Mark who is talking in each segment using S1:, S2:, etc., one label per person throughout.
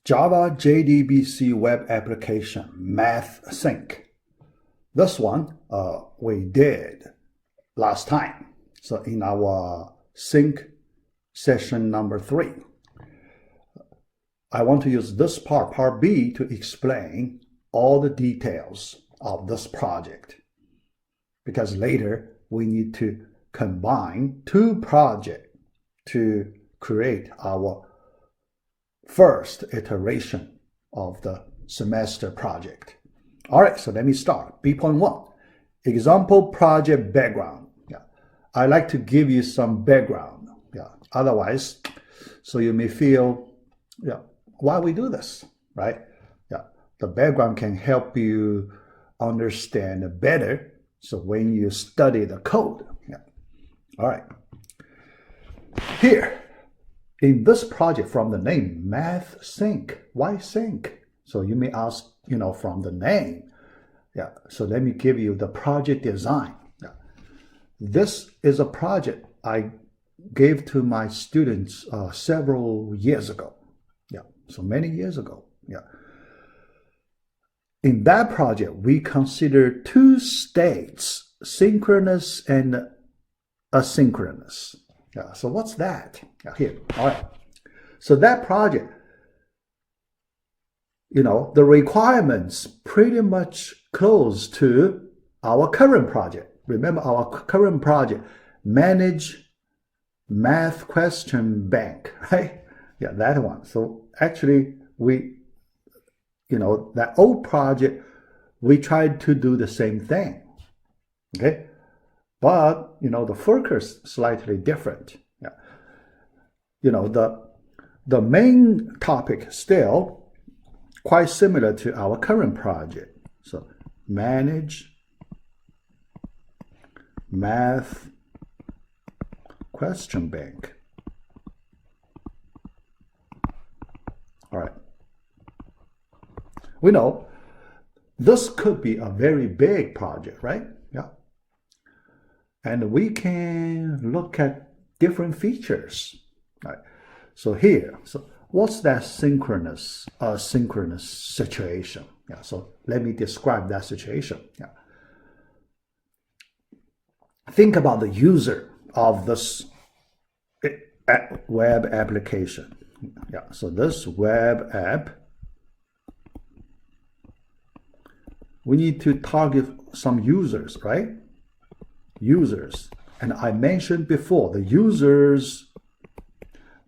S1: Java JDBC web application Math Sync. This one we did last time. So in our sync session number 3, I want to use this part B, to explain all the details of this project. Because later we need to combine 2 projects to create our first iteration of the semester project. All right, so let me start. B.1, example project background. Yeah, I like to give you some background. Yeah, otherwise, so you may feel, yeah, why we do this, right? Yeah, the background can help you understand better. So when you study the code, yeah. All right. Here, in this project, from the name Math Sync, why sync? So you may ask, from the name. Yeah. So let me give you the project design. Yeah. This is a project I gave to my students several years ago. Yeah. So many years ago. Yeah. In that project, we consider 2 states, synchronous and asynchronous. Yeah, so what's that? Yeah, here, all right. So that project, the requirements pretty much close to our current project. Remember our current project, manage math question bank, right? Yeah, that one. So actually that old project, we tried to do the same thing, okay? But, the focus is slightly different. Yeah. The main topic still quite similar to our current project. So manage math question bank. All right. We know this could be a very big project, right? Yeah. And we can look at different features. Right. So here, so what's that synchronous, asynchronous situation? Yeah. So let me describe that situation. Yeah. Think about the user of this web application. Yeah. So this web app, we need to target some users, right? Users. And I mentioned before, the users,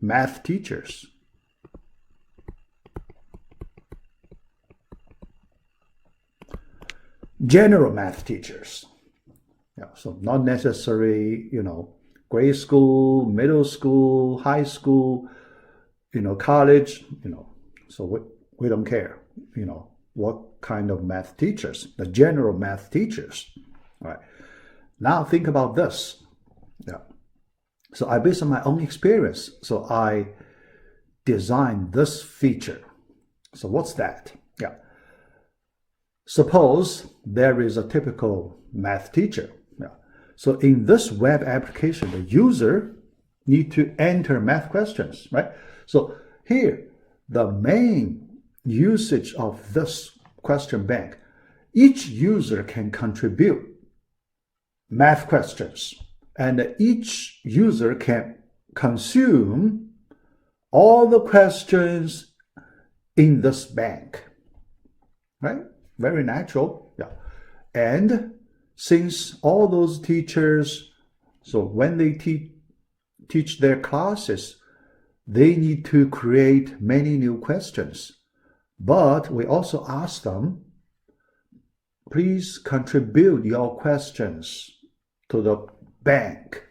S1: math teachers. General math teachers. Yeah, so not necessarily, grade school, middle school, high school, college, so we don't care, what kind of math teachers, the general math teachers. All right. Now think about this. Yeah. So I, based on my own experience, so I designed this feature. So what's that? Yeah. Suppose there is a typical math teacher. Yeah. So in this web application, the user need to enter math questions, right? So here, the main usage of this question bank, each user can contribute math questions, and each user can consume all the questions in this bank, right? Very natural. Yeah. And since all those teachers, so when they teach their classes, they need to create many new questions. But we also ask them, please contribute your questions to the bank.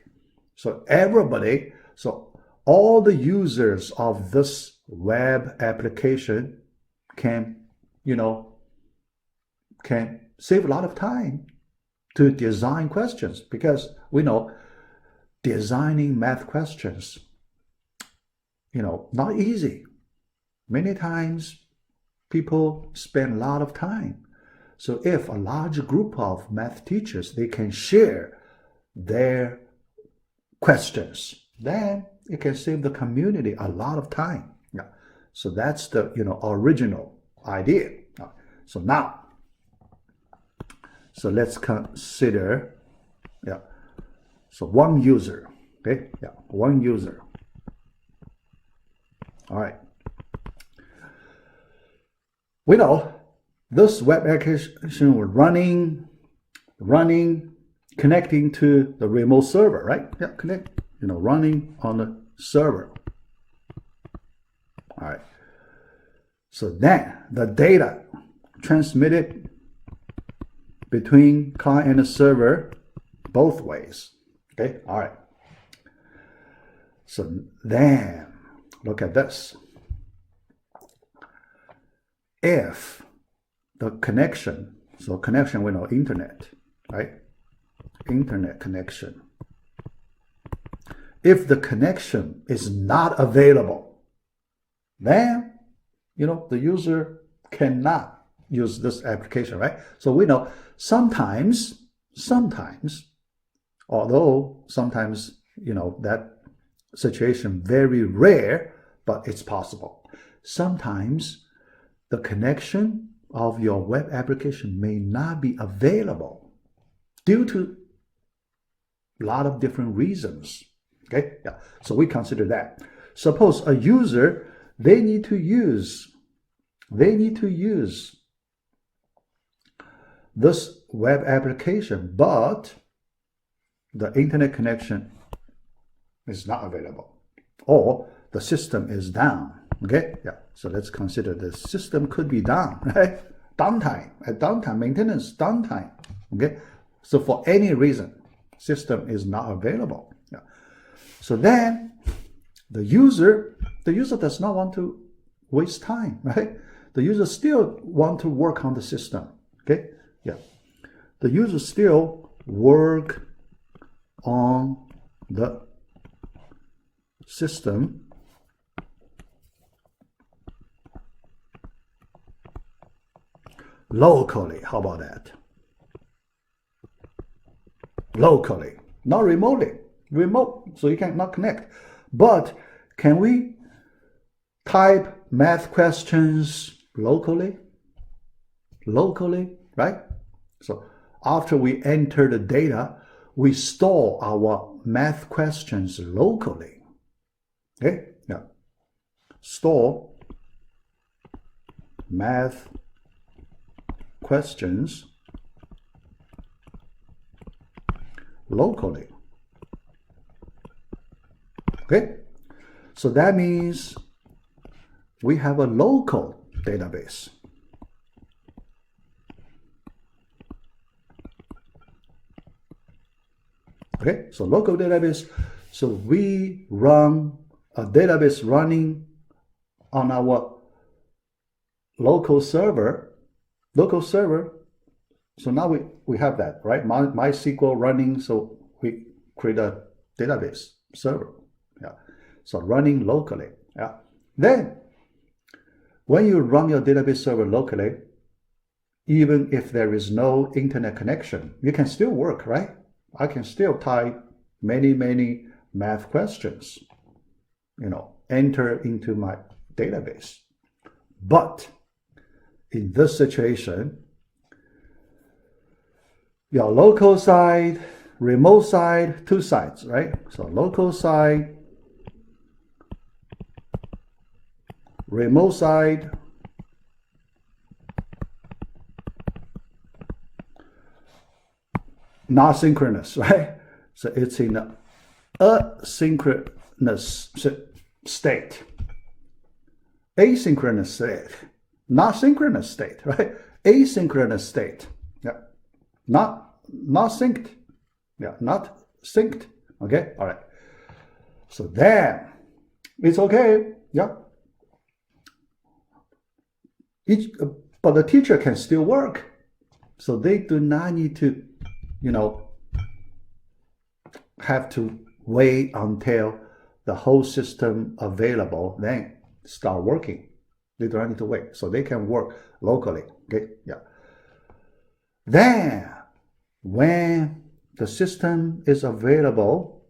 S1: So everybody, so all the users of this web application can save a lot of time to design questions, because we know designing math questions, not easy. Many times people spend a lot of time. So if a large group of math teachers, they can share their questions, then it can save the community a lot of time. Yeah. So that's the original idea. So now, so let's consider, so one user, okay, one user. All right. We know this web application was running, connecting to the remote server, right? Yeah, running on the server. All right. So then the data transmitted between client and the server both ways. Okay. All right. So then look at this. If the connection, so connection, we know internet, right? Internet connection. If the connection is not available, then the user cannot use this application, right? So we know sometimes, although sometimes that situation very rare, but it's possible. Sometimes the connection of your web application may not be available due to a lot of different reasons. Okay, so we consider that. Suppose a user, they need to use this web application, but the internet connection is not available, or the system is down. Okay, so let's consider the system could be down, right? Downtime, maintenance downtime. Okay, so for any reason, system is not available. So then the user does not want to waste time, right? The user still want to work on the system. Okay, the user still work on the system locally. How about that? Locally, not remotely. Remote, so you cannot connect. But can we type math questions locally? Locally, right? So after we enter the data, we store our math questions locally. Okay? Store math questions locally. Okay? So that means we have a local database. Okay, so local database. So we run a database running on our local server. So now we have that, right? MySQL running, so we create a database server. So running locally. Then when you run your database server locally, even if there is no internet connection, you can still work, right? I can still type many math questions, enter into my database. But in this situation, your local side, remote side, two sides, right? So local side, remote side, not synchronous, right? So it's in an asynchronous state. Asynchronous state, not synchronous state, right? Asynchronous state, not synced, not synced. Okay, all right. So then it's okay, but the teacher can still work, so they do not need to, have to wait until the whole system available, then start working. They don't need to wait, so they can work locally. Okay, Then, when the system is available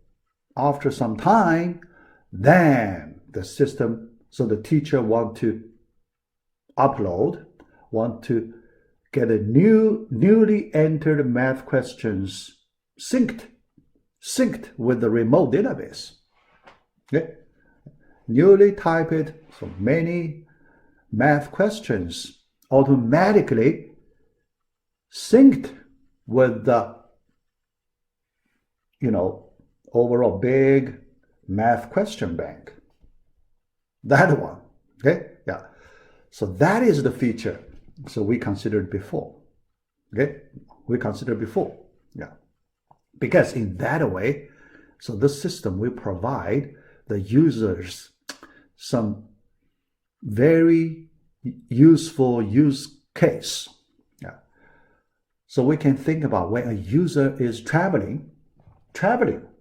S1: after some time, then the system So the teacher want to get a newly entered math questions synced with the remote database. Okay? Newly typed, so many math questions automatically synced with the overall big math question bank. That one. Okay? Yeah. So that is the feature. So we considered before. Okay? We considered before. Yeah. Because in that way, so this system will provide the users some very useful use case. Yeah. So we can think about when a user is traveling.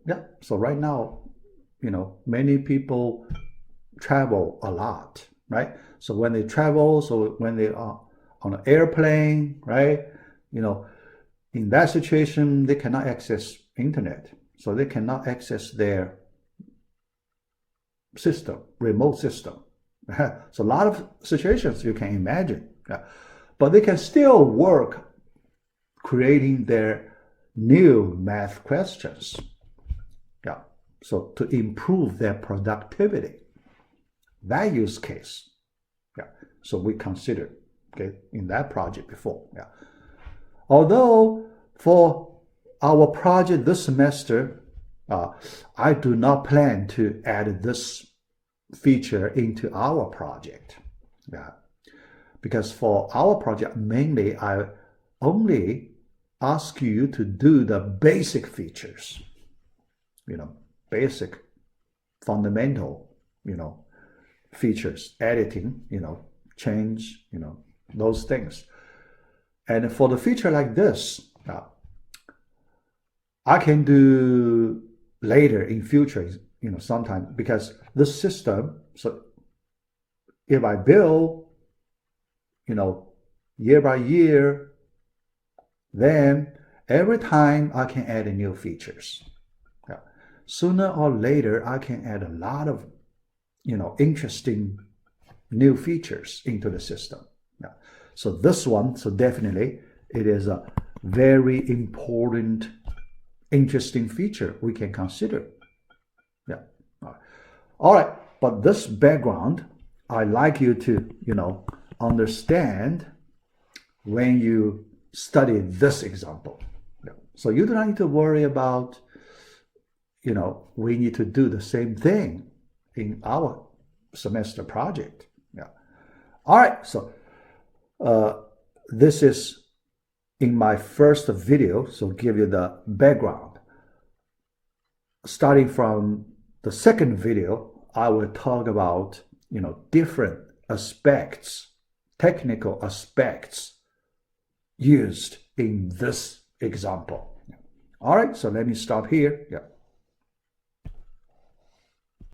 S1: Yeah. So right now, many people travel a lot, right? So when they travel, so when they are on an airplane, right? In that situation, they cannot access internet. So they cannot access their system, remote system. So a lot of situations you can imagine. Yeah. But they can still work creating their new math questions. Yeah. So to improve their productivity. That use case. Yeah. So we considered, okay, in that project before. Yeah. Although for our project this semester, I do not plan to add this feature into our project. Yeah. Because for our project, mainly I only ask you to do the basic features, basic, fundamental, features, editing, change, those things. And for the feature like this, I can do later in future, sometime, because this system, so if I build, year by year, then every time I can add new features. Yeah. Sooner or later, I can add a lot of, interesting new features into the system. Yeah. So this one, so definitely it is a very important, interesting feature we can consider. Yeah. All right. But this background, I like you to, understand when you study this example. Yeah. So you don't need to worry about, we need to do the same thing in our semester project. Yeah. All right. So this is in my first video, so give you the background. Starting from the second video, I will talk about, different aspects, technical aspects used in this example. All right, so let me stop here. Yeah.